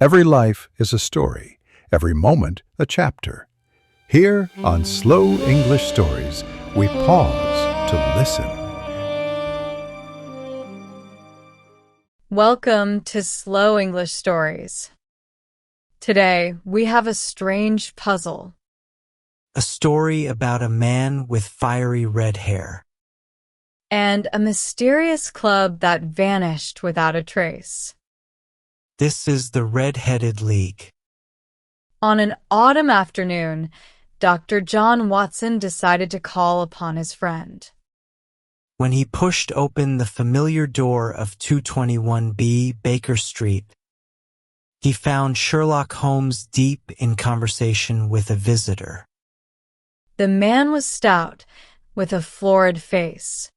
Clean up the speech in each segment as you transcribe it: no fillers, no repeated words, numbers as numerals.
Every life is a story, every moment a chapter. Here on Slow English Stories, we pause to listen. Welcome to Slow English Stories. Today, we have a strange puzzle. A story about a man with fiery red hair. And a mysterious club that vanished without a trace. This is the Red-Headed League. On an autumn afternoon, Dr. John Watson decided to call upon his friend. When he pushed open the familiar door of 221B Baker Street, he found Sherlock Holmes deep in conversation with a visitor. The man was stout, with a florid face.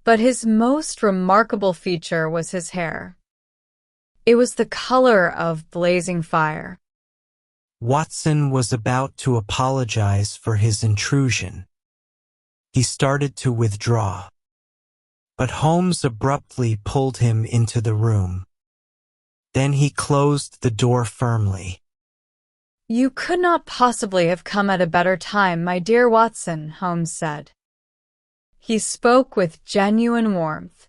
But his most remarkable feature was his hair. It was the color of blazing fire. Watson was about to apologize for his intrusion. He started to withdraw. But Holmes abruptly pulled him into the room. Then he closed the door firmly. "You could not possibly have come at a better time, my dear Watson," Holmes said. He spoke with genuine warmth.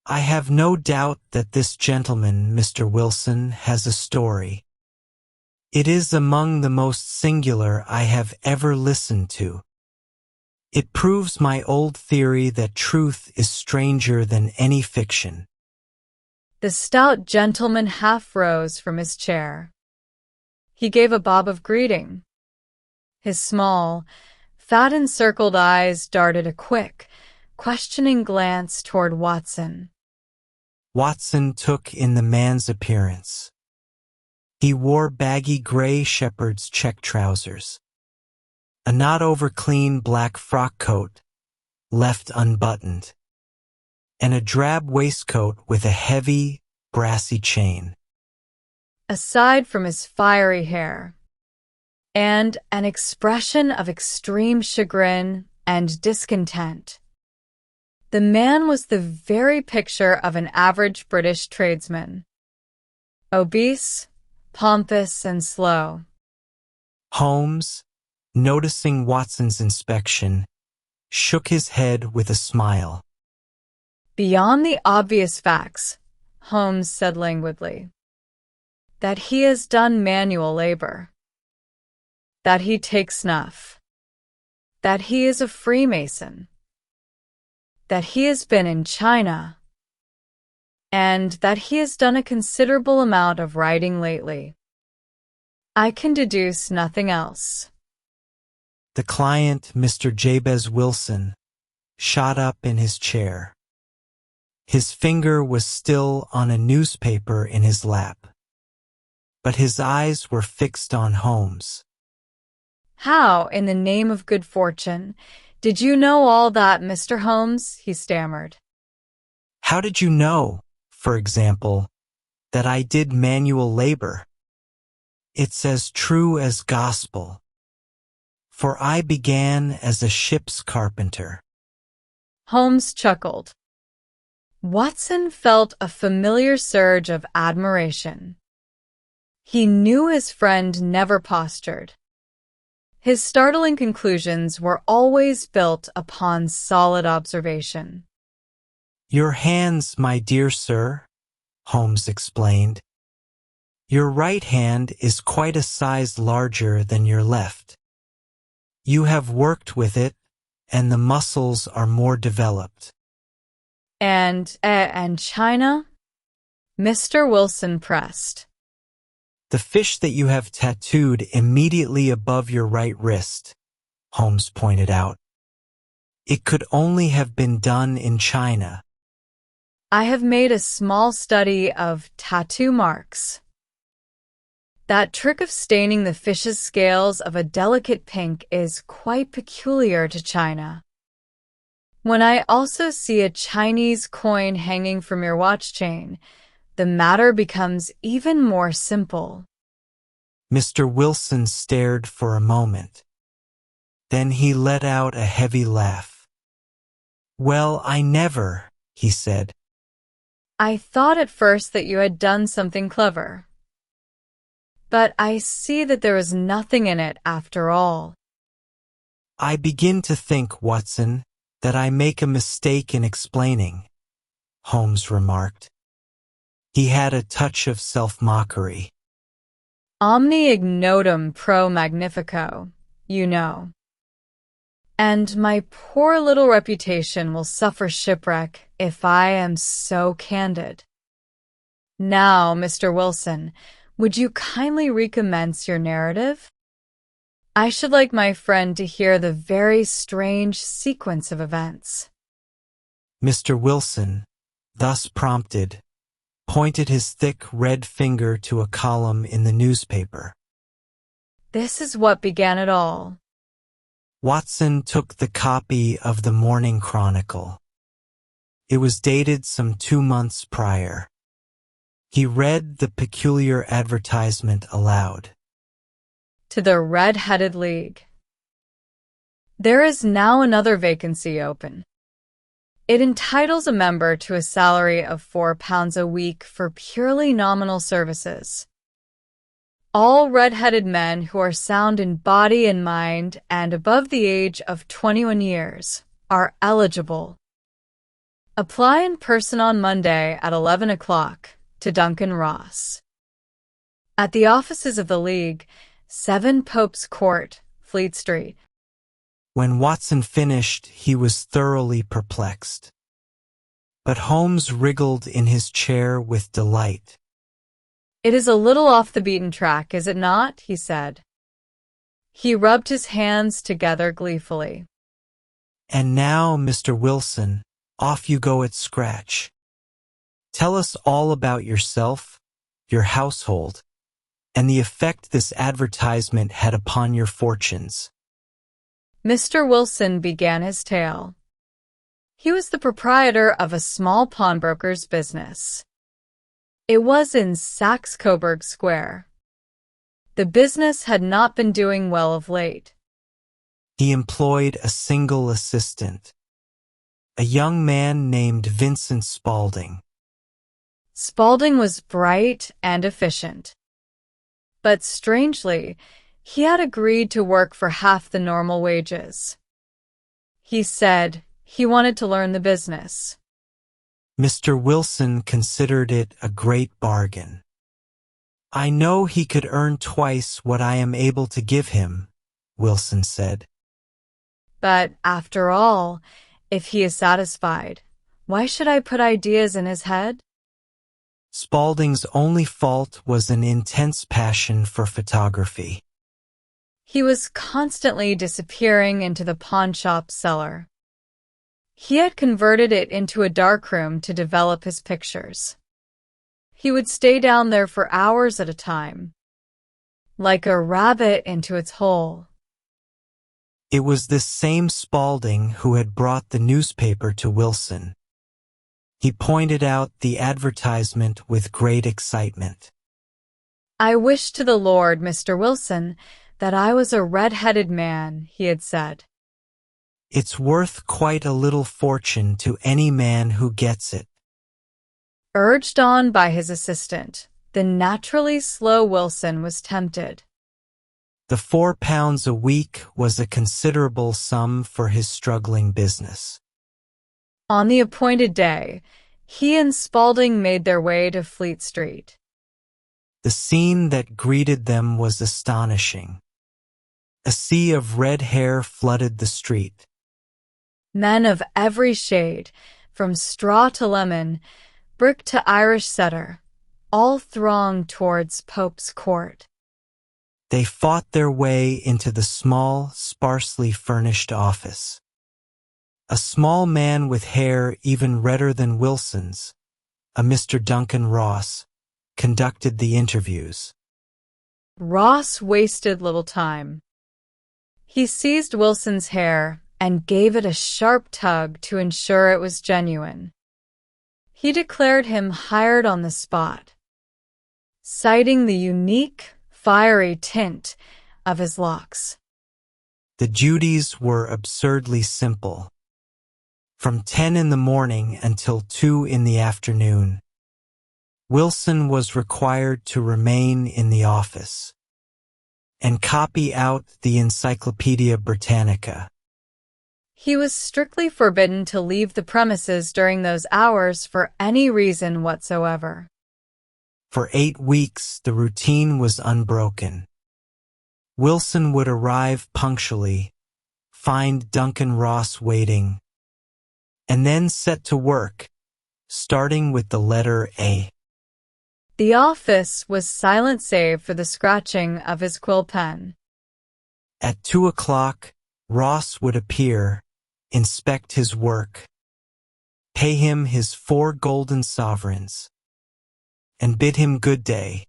I have no doubt that this gentleman, Mr. Wilson, has a story. It is among the most singular I have ever listened to. It proves my old theory that truth is stranger than any fiction. The stout gentleman half rose from his chair. He gave a bob of greeting. His small, fat-encircled eyes darted a quick, questioning glance toward Watson. Watson took in the man's appearance. He wore baggy gray shepherd's check trousers, a not-over-clean black frock coat, left unbuttoned, and a drab waistcoat with a heavy, brassy chain. Aside from his fiery hair, and an expression of extreme chagrin and discontent, the man was the very picture of an average British tradesman. Obese, pompous, and slow. Holmes, noticing Watson's inspection, shook his head with a smile. "Beyond the obvious facts," Holmes said languidly, "that he has done manual labor, that he takes snuff, that he is a Freemason, that he has been in China, and that he has done a considerable amount of writing lately. I can deduce nothing else." The client, Mr. Jabez Wilson, shot up in his chair. His finger was still on a newspaper in his lap, but his eyes were fixed on Holmes. "How, in the name of good fortune, did you know all that, Mr. Holmes?" he stammered. How did you know, for example, that I did manual labor? It's as true as gospel. For I began as a ship's carpenter. Holmes chuckled. Watson felt a familiar surge of admiration. He knew his friend never postured. His startling conclusions were always built upon solid observation. Your hands, my dear sir, Holmes explained. Your right hand is quite a size larger than your left. You have worked with it, and the muscles are more developed. And China? Mr. Wilson pressed. The fish that you have tattooed immediately above your right wrist, Holmes pointed out. It could only have been done in China. I have made a small study of tattoo marks. That trick of staining the fish's scales of a delicate pink is quite peculiar to China. When I also see a Chinese coin hanging from your watch chain, the matter becomes even more simple. Mr. Wilson stared for a moment. Then he let out a heavy laugh. Well, I never, he said. I thought at first that you had done something clever, but I see that there is nothing in it after all. I begin to think, Watson, that I make a mistake in explaining, Holmes remarked. He had a touch of self-mockery. Omni ignotum pro magnifico, you know. And my poor little reputation will suffer shipwreck if I am so candid. Now, Mr. Wilson, would you kindly recommence your narrative? I should like my friend to hear the very strange sequence of events. Mr. Wilson, thus prompted, pointed his thick red finger to a column in the newspaper. This is what began it all. Watson took the copy of the Morning Chronicle. It was dated some 2 months prior. He read the peculiar advertisement aloud. To the Red-Headed League. There is now another vacancy open. It entitles a member to a salary of £4 a week for purely nominal services. All red-headed men who are sound in body and mind and above the age of 21 years are eligible. Apply in person on Monday at 11 o'clock to Duncan Ross. At the offices of the League, 7 Pope's Court, Fleet Street. When Watson finished, he was thoroughly perplexed. But Holmes wriggled in his chair with delight. It is a little off the beaten track, is it not? He said. He rubbed his hands together gleefully. And now, Mr. Wilson, off you go at scratch. Tell us all about yourself, your household, and the effect this advertisement had upon your fortunes. Mr. Wilson began his tale. He was the proprietor of a small pawnbroker's business. It was in Saxe-Coburg Square. The business had not been doing well of late. He employed a single assistant, a young man named Vincent Spaulding. Spaulding was bright and efficient. But strangely, he had agreed to work for half the normal wages. He said he wanted to learn the business. Mr. Wilson considered it a great bargain. I know he could earn twice what I am able to give him, Wilson said. But after all, if he is satisfied, why should I put ideas in his head? Spaulding's only fault was an intense passion for photography. He was constantly disappearing into the pawnshop cellar. He had converted it into a darkroom to develop his pictures. He would stay down there for hours at a time, like a rabbit into its hole. It was this same Spaulding who had brought the newspaper to Wilson. He pointed out the advertisement with great excitement. I wish to the Lord, Mr. Wilson, that I was a red-headed man, he had said. It's worth quite a little fortune to any man who gets it. Urged on by his assistant, the naturally slow Wilson was tempted. The £4 a week was a considerable sum for his struggling business. On the appointed day, he and Spaulding made their way to Fleet Street. The scene that greeted them was astonishing. A sea of red hair flooded the street. Men of every shade, from straw to lemon, brick to Irish setter, all thronged towards Pope's Court. They fought their way into the small, sparsely furnished office. A small man with hair even redder than Wilson's, a Mr. Duncan Ross, conducted the interviews. Ross wasted little time. He seized Wilson's hair and gave it a sharp tug to ensure it was genuine. He declared him hired on the spot, citing the unique, fiery tint of his locks. The duties were absurdly simple. From 10 in the morning until 2 in the afternoon, Wilson was required to remain in the office and copy out the Encyclopedia Britannica. He was strictly forbidden to leave the premises during those hours for any reason whatsoever. For 8 weeks, the routine was unbroken. Wilson would arrive punctually, find Duncan Ross waiting, and then set to work, starting with the letter A. The office was silent save for the scratching of his quill pen. At 2 o'clock, Ross would appear, inspect his work, pay him his 4 golden sovereigns, and bid him good day.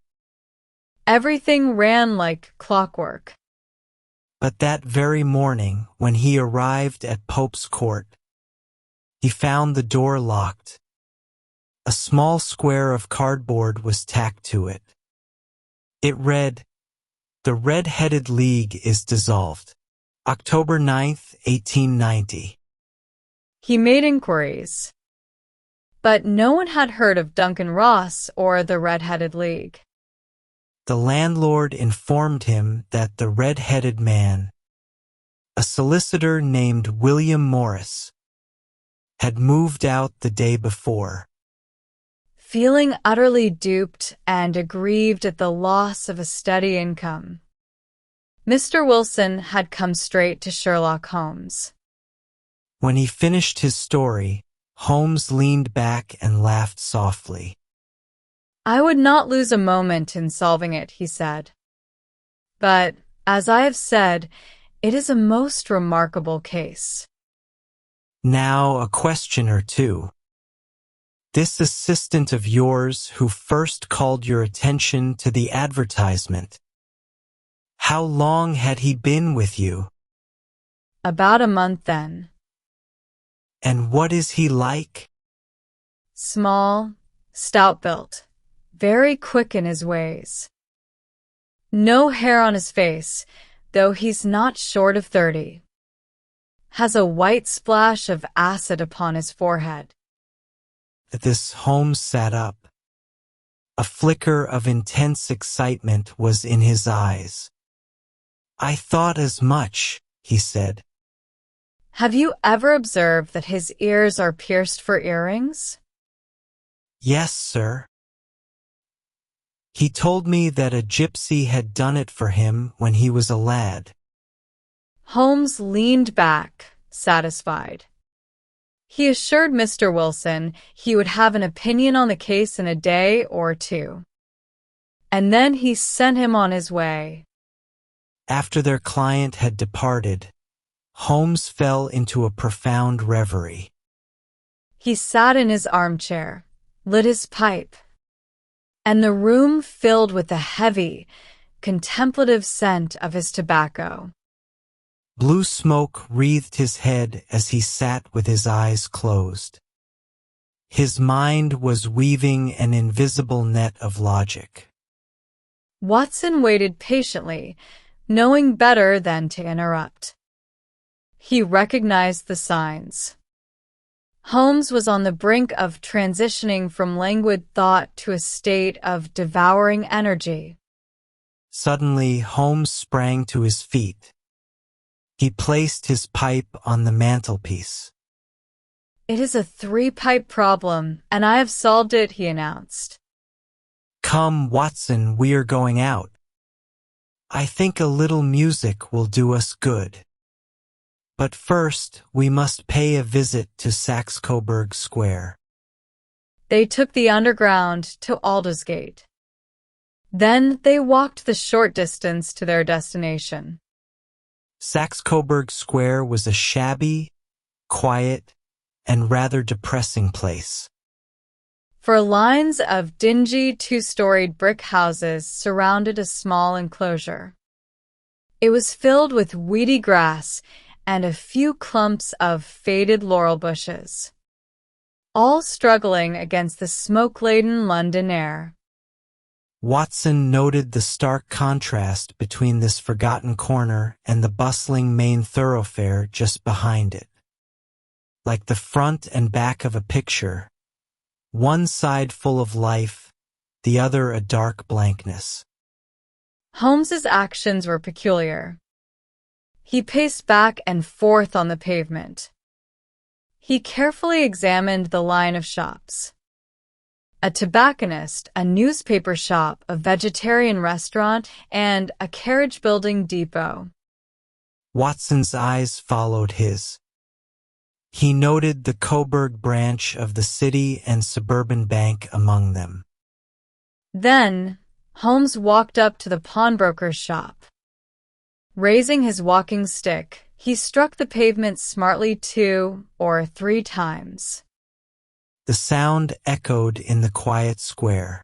Everything ran like clockwork. But that very morning, when he arrived at Pope's Court, he found the door locked. A small square of cardboard was tacked to it. It read, "The Red-Headed League is dissolved. October 9th, 1890. He made inquiries. But no one had heard of Duncan Ross or the Red-Headed League. The landlord informed him that the red-headed man, a solicitor named William Morris, had moved out the day before. Feeling utterly duped and aggrieved at the loss of a steady income, Mr. Wilson had come straight to Sherlock Holmes. When he finished his story, Holmes leaned back and laughed softly. I would not lose a moment in solving it, he said. But, as I have said, it is a most remarkable case. Now a question or two. This assistant of yours who first called your attention to the advertisement, how long had he been with you? About a month then. And what is he like? Small, stout-built, very quick in his ways. No hair on his face, though he's not short of 30. Has a white splash of acid upon his forehead. At this, Holmes sat up. A flicker of intense excitement was in his eyes. I thought as much, he said. Have you ever observed that his ears are pierced for earrings? Yes, sir. He told me that a gypsy had done it for him when he was a lad. Holmes leaned back, satisfied. He assured Mr. Wilson he would have an opinion on the case in a day or two. And then he sent him on his way. After their client had departed, Holmes fell into a profound reverie. He sat in his armchair, lit his pipe, and the room filled with the heavy, contemplative scent of his tobacco. Blue smoke wreathed his head as he sat with his eyes closed. His mind was weaving an invisible net of logic. Watson waited patiently, knowing better than to interrupt. He recognized the signs. Holmes was on the brink of transitioning from languid thought to a state of devouring energy. Suddenly, Holmes sprang to his feet. He placed his pipe on the mantelpiece. It is a 3-pipe problem, and I have solved it, he announced. Come, Watson, we are going out. I think a little music will do us good. But first, we must pay a visit to Saxe-Coburg Square. They took the Underground to Aldersgate. Then they walked the short distance to their destination. Saxe-Coburg Square was a shabby, quiet, and rather depressing place. For lines of dingy 2-storied brick houses surrounded a small enclosure. It was filled with weedy grass and a few clumps of faded laurel bushes, all struggling against the smoke-laden London air. Watson noted the stark contrast between this forgotten corner and the bustling main thoroughfare just behind it. Like the front and back of a picture, one side full of life, the other a dark blankness. Holmes's actions were peculiar. He paced back and forth on the pavement. He carefully examined the line of shops. A tobacconist, a newspaper shop, a vegetarian restaurant, and a carriage-building depot. Watson's eyes followed his. He noted the Coburg branch of the City and Suburban Bank among them. Then, Holmes walked up to the pawnbroker's shop. Raising his walking stick, he struck the pavement smartly 2 or 3 times. The sound echoed in the quiet square.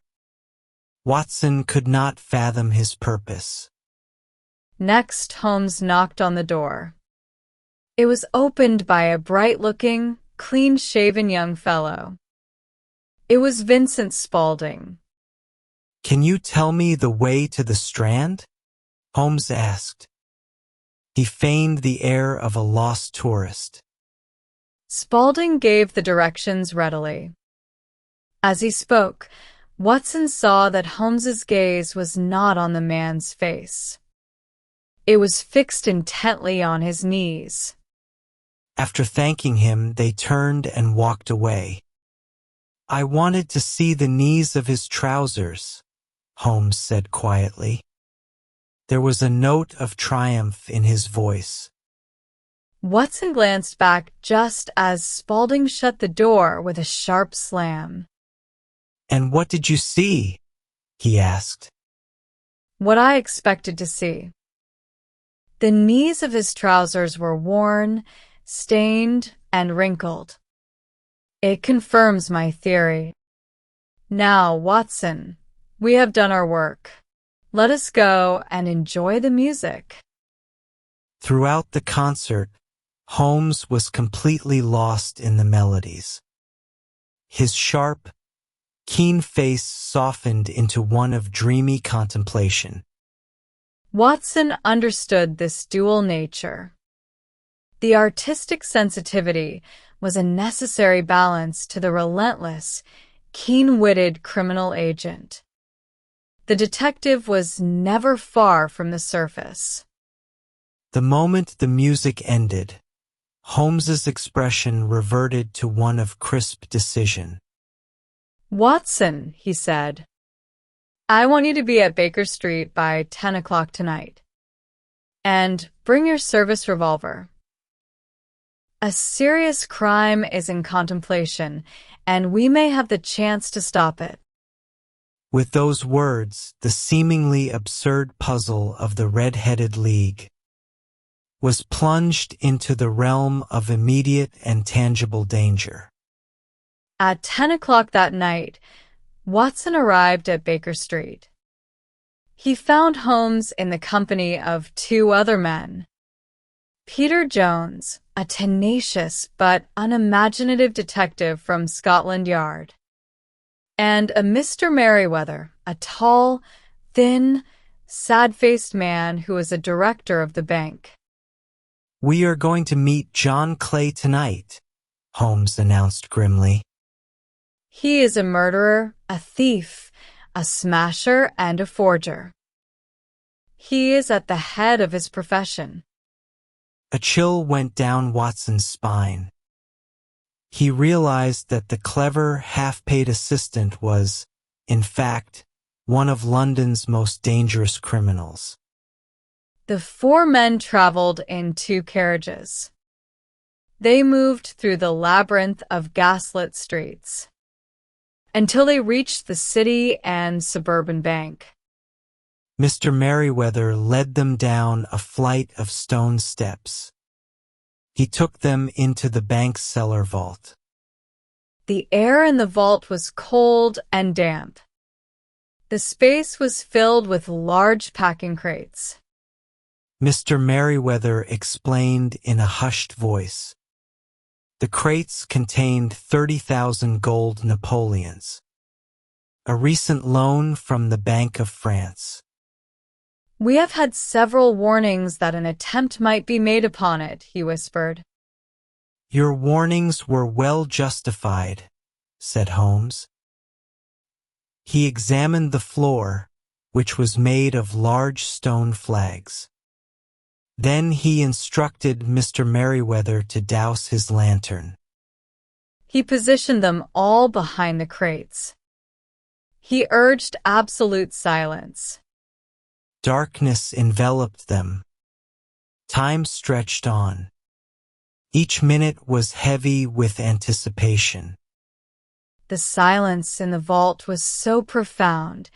Watson could not fathom his purpose. Next, Holmes knocked on the door. It was opened by a bright-looking, clean-shaven young fellow. It was Vincent Spaulding. "Can you tell me the way to the Strand?" Holmes asked. He feigned the air of a lost tourist. Spaulding gave the directions readily. As he spoke, Watson saw that Holmes's gaze was not on the man's face. It was fixed intently on his knees. After thanking him, they turned and walked away. "I wanted to see the knees of his trousers," Holmes said quietly. There was a note of triumph in his voice. Watson glanced back just as Spaulding shut the door with a sharp slam. "And what did you see?" he asked. What I expected to see. The knees of his trousers were worn, stained, and wrinkled. It confirms my theory. Now, Watson, we have done our work. Let us go and enjoy the music. Throughout the concert, Holmes was completely lost in the melodies. His sharp, keen face softened into one of dreamy contemplation. Watson understood this dual nature. The artistic sensitivity was a necessary balance to the relentless, keen-witted criminal agent. The detective was never far from the surface. The moment the music ended, Holmes's expression reverted to one of crisp decision. "Watson," he said, "I want you to be at Baker Street by 10 o'clock tonight. And bring your service revolver. A serious crime is in contemplation, and we may have the chance to stop it." With those words, the seemingly absurd puzzle of the Red-Headed League was plunged into the realm of immediate and tangible danger. At 10 o'clock that night, Watson arrived at Baker Street. He found Holmes in the company of 2 other men. Peter Jones, a tenacious but unimaginative detective from Scotland Yard, and a Mr. Merriweather, a tall, thin, sad-faced man who was a director of the bank. "We are going to meet John Clay tonight," Holmes announced grimly. He is a murderer, a thief, a smasher, and a forger. He is at the head of his profession. A chill went down Watson's spine. He realized that the clever, half-paid assistant was, in fact, one of London's most dangerous criminals. The 4 men traveled in 2 carriages. They moved through the labyrinth of gaslit streets until they reached the City and Suburban Bank. Mr. Merriweather led them down a flight of stone steps. He took them into the bank's cellar vault. The air in the vault was cold and damp. The space was filled with large packing crates. Mr. Merriweather explained in a hushed voice. The crates contained 30,000 gold Napoleons, a recent loan from the Bank of France. "We have had several warnings that an attempt might be made upon it," he whispered. "Your warnings were well justified," said Holmes. He examined the floor, which was made of large stone flags. Then he instructed Mr. Merriweather to douse his lantern. He positioned them all behind the crates. He urged absolute silence. Darkness enveloped them. Time stretched on. Each minute was heavy with anticipation. The silence in the vault was so profound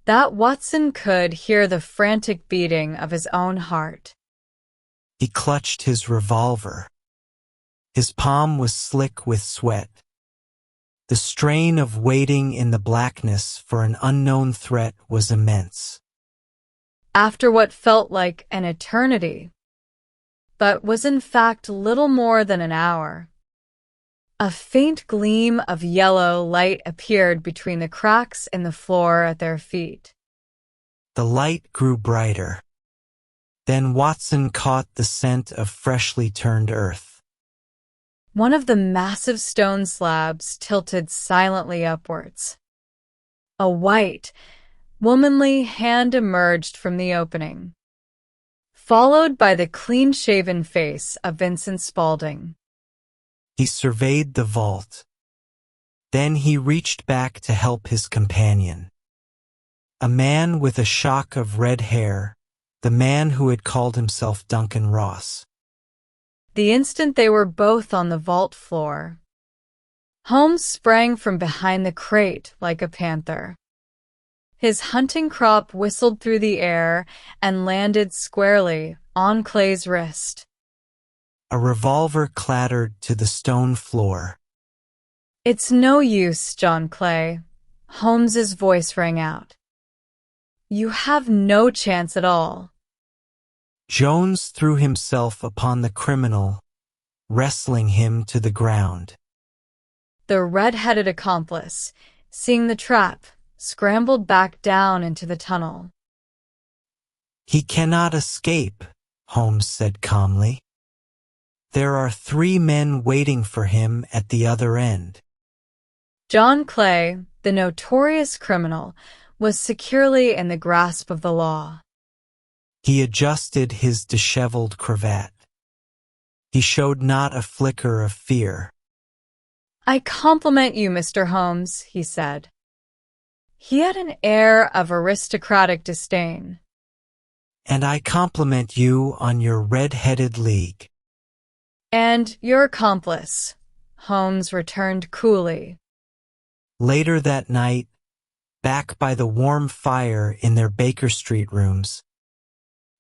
that Watson could hear the frantic beating of his own heart. He clutched his revolver. His palm was slick with sweat. The strain of waiting in the blackness for an unknown threat was immense. After what felt like an eternity, but was in fact little more than an hour, a faint gleam of yellow light appeared between the cracks in the floor at their feet. The light grew brighter. Then Watson caught the scent of freshly turned earth. One of the massive stone slabs tilted silently upwards. A white, womanly hand emerged from the opening, followed by the clean-shaven face of Vincent Spaulding. He surveyed the vault. Then he reached back to help his companion. A man with a shock of red hair, the man who had called himself Duncan Ross. The instant they were both on the vault floor, Holmes sprang from behind the crate like a panther. His hunting crop whistled through the air and landed squarely on Clay's wrist. A revolver clattered to the stone floor. "It's no use, John Clay," Holmes's voice rang out. "You have no chance at all." Jones threw himself upon the criminal, wrestling him to the ground. The red-headed accomplice, seeing the trap, scrambled back down into the tunnel. "He cannot escape," Holmes said calmly. "There are 3 men waiting for him at the other end." John Clay, the notorious criminal, was securely in the grasp of the law. He adjusted his disheveled cravat. He showed not a flicker of fear. "I compliment you, Mr. Holmes," he said. He had an air of aristocratic disdain. "And I compliment you on your red-headed league." "And your accomplice," Holmes returned coolly. Later that night, back by the warm fire in their Baker Street rooms,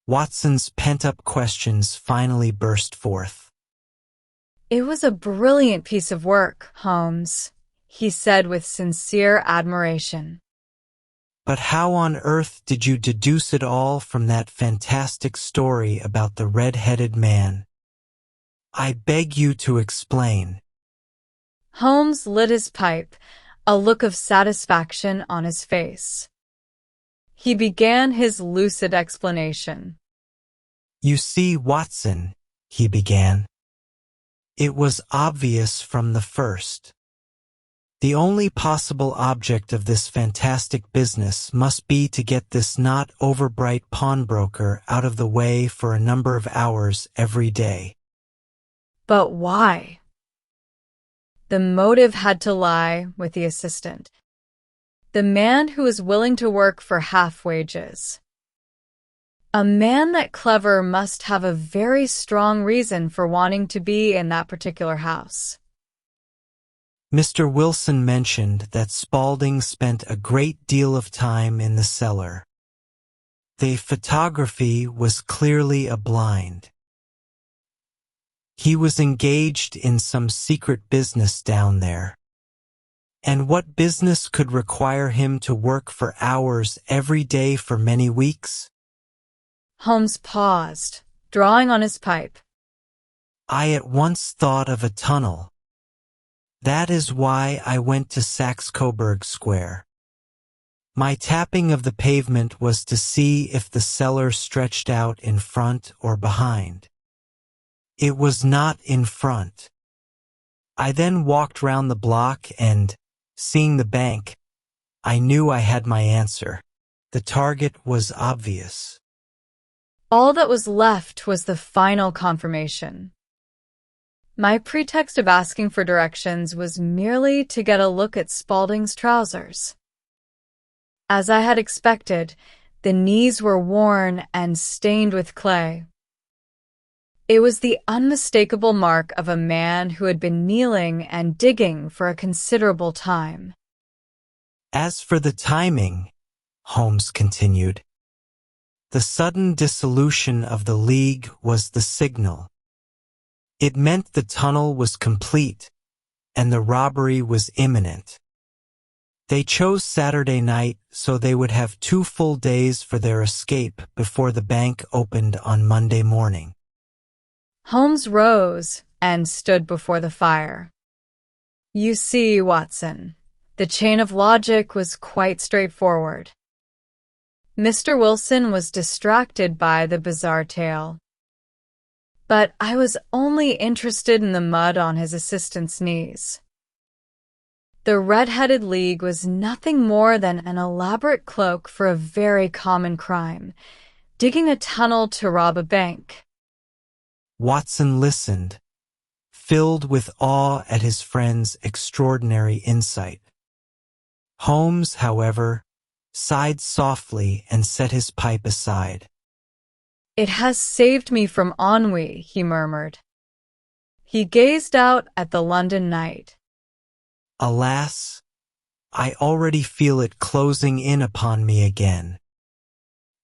Watson's pent-up questions finally burst forth. "It was a brilliant piece of work, Holmes," he said with sincere admiration. "But how on earth did you deduce it all from that fantastic story about the red-headed man? I beg you to explain." Holmes lit his pipe, a look of satisfaction on his face. He began his lucid explanation. "You see, Watson," he began, "it was obvious from the first. The only possible object of this fantastic business must be to get this not overbright pawnbroker out of the way for a number of hours every day." But why? The motive had to lie with the assistant, the man who was willing to work for half wages. A man that clever must have a very strong reason for wanting to be in that particular house. Mr. Wilson mentioned that Spaulding spent a great deal of time in the cellar. The photography was clearly a blind. He was engaged in some secret business down there. And what business could require him to work for hours every day for many weeks? Holmes paused, drawing on his pipe. "I at once thought of a tunnel. That is why I went to Saxe-Coburg Square. My tapping of the pavement was to see if the cellar stretched out in front or behind. It was not in front. I then walked round the block and, seeing the bank, I knew I had my answer. The target was obvious. All that was left was the final confirmation. My pretext of asking for directions was merely to get a look at Spaulding's trousers. As I had expected, the knees were worn and stained with clay. It was the unmistakable mark of a man who had been kneeling and digging for a considerable time. As for the timing, Holmes continued, the sudden dissolution of the League was the signal. It meant the tunnel was complete and the robbery was imminent. They chose Saturday night so they would have 2 full days for their escape before the bank opened on Monday morning. Holmes rose and stood before the fire. You see, Watson, the chain of logic was quite straightforward. Mr. Wilson was distracted by the bizarre tale. But I was only interested in the mud on his assistant's knees. The Red-Headed League was nothing more than an elaborate cloak for a very common crime, digging a tunnel to rob a bank. Watson listened, filled with awe at his friend's extraordinary insight. Holmes, however, sighed softly and set his pipe aside. It has saved me from ennui, he murmured. He gazed out at the London night. Alas, I already feel it closing in upon me again.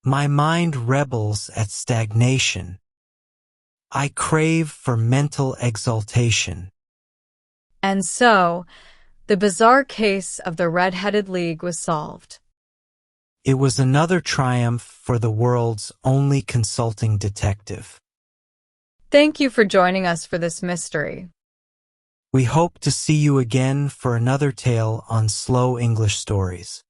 My mind rebels at stagnation. I crave for mental exaltation. And so, the bizarre case of the Red-Headed League was solved. It was another triumph for the world's only consulting detective. Thank you for joining us for this mystery. We hope to see you again for another tale on Slow English Stories.